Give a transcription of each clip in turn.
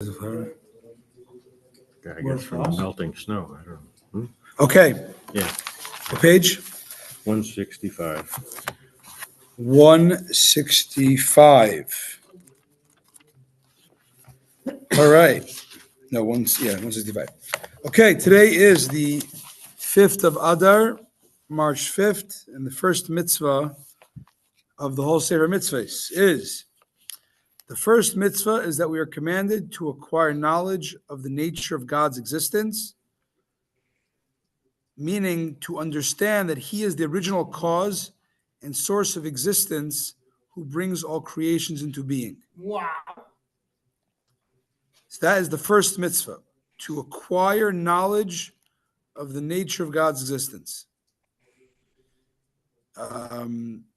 I guess from melting snow. I don't know. Okay. Yeah. What page? 165. 165. All right. No, 165. Okay, today is the 5th of Adar, March 5th, and the first mitzvah of the whole Sefer HaMitzvos is, the first mitzvah is that we are commanded to acquire knowledge of the nature of God's existence, meaning to understand that He is the original cause and source of existence who brings all creations into being. Wow. So that is the first mitzvah, to acquire knowledge of the nature of God's existence.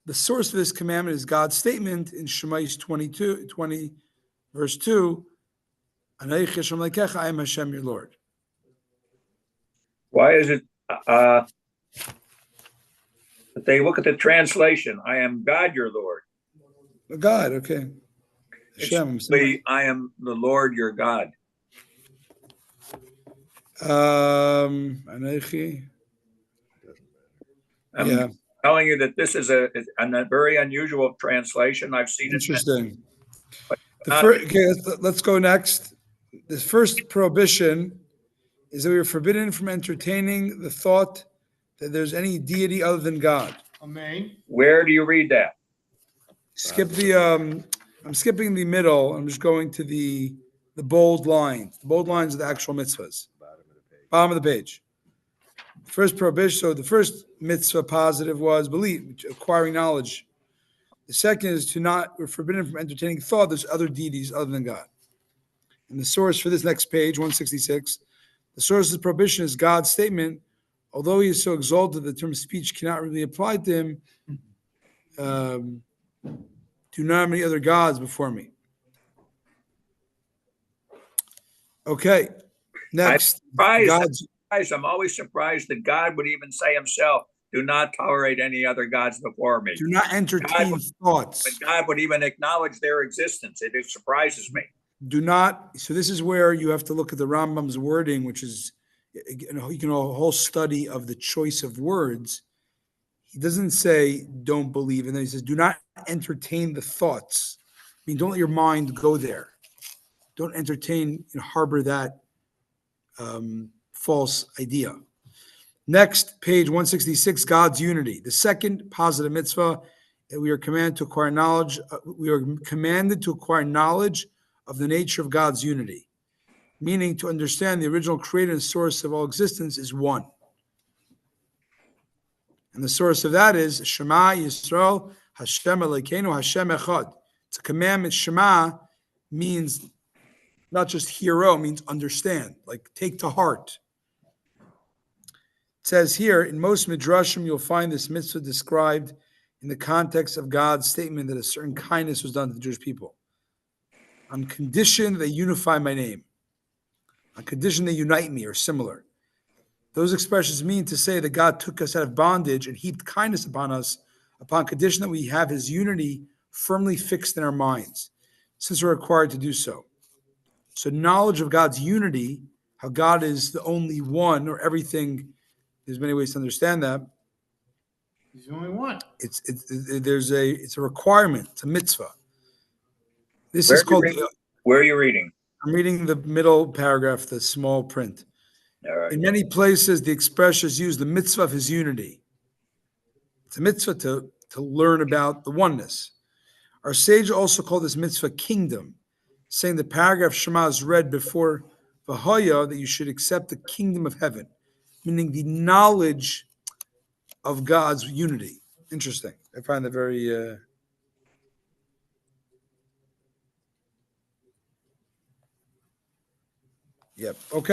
The source of this commandment is God's statement in Shemais 20, verse 2, I am Hashem, your Lord. Why is it that they look at the translation? I am God, your Lord. God, okay. Hashem. I am the Lord, your God. Anechi. I'm telling you that this is a very unusual translation. I've seen Interesting. it. Let's go next. The first prohibition is that we are forbidden from entertaining the thought that there's any deity other than God. Amen. Where do you read that? I'm skipping the middle. I'm just going to the bold lines. The bold lines are the actual mitzvahs. Bottom of the page. First prohibition. So the first mitzvah positive was belief, acquiring knowledge. The second is we're forbidden from entertaining thought there's other deities other than God. And the source for this next page, 166, the source of the prohibition is God's statement. Although He is so exalted, the term speech cannot really apply to Him. Do not have any other gods before me. Okay, next. I'm always surprised that God would even say Himself, do not tolerate any other gods before me. Do not entertain thoughts. But God would even acknowledge their existence. It surprises me. Do not. So this is where you have to look at the Rambam's wording, which is, a whole study of the choice of words. He doesn't say don't believe, and then he says do not entertain the thoughts. I mean, don't let your mind go there. Don't entertain, harbor that false idea. Next, page 166, God's unity. The second positive mitzvah, we are commanded to acquire knowledge. We are commanded to acquire knowledge of the nature of God's unity, meaning to understand the original creator and source of all existence is one. And the source of that is Shema Yisrael Hashem Elokeinu Hashem Echad. It's a commandment. Shema means not just hear, means understand, like take to heart. It says here, in most midrashim, you'll find this mitzvah described in the context of God's statement that a certain kindness was done to the Jewish people. On condition they unify my name. On condition they unite me, or similar. Those expressions mean to say that God took us out of bondage and heaped kindness upon us upon condition that we have His unity firmly fixed in our minds, since we're required to do so. So knowledge of God's unity, how God is the only one, or everything, there's many ways to understand that. He's the only one. It's a requirement. It's a mitzvah. This is called. Where are you reading? I'm reading the middle paragraph, the small print. All right. In many places, the expression is used, the mitzvah of His unity. It's a mitzvah to learn about the oneness. Our sage also called this mitzvah kingdom, saying the paragraph Shema is read before V'haya, that you should accept the kingdom of heaven, meaning the knowledge of God's unity. Interesting. I find that very... Yep. Okay.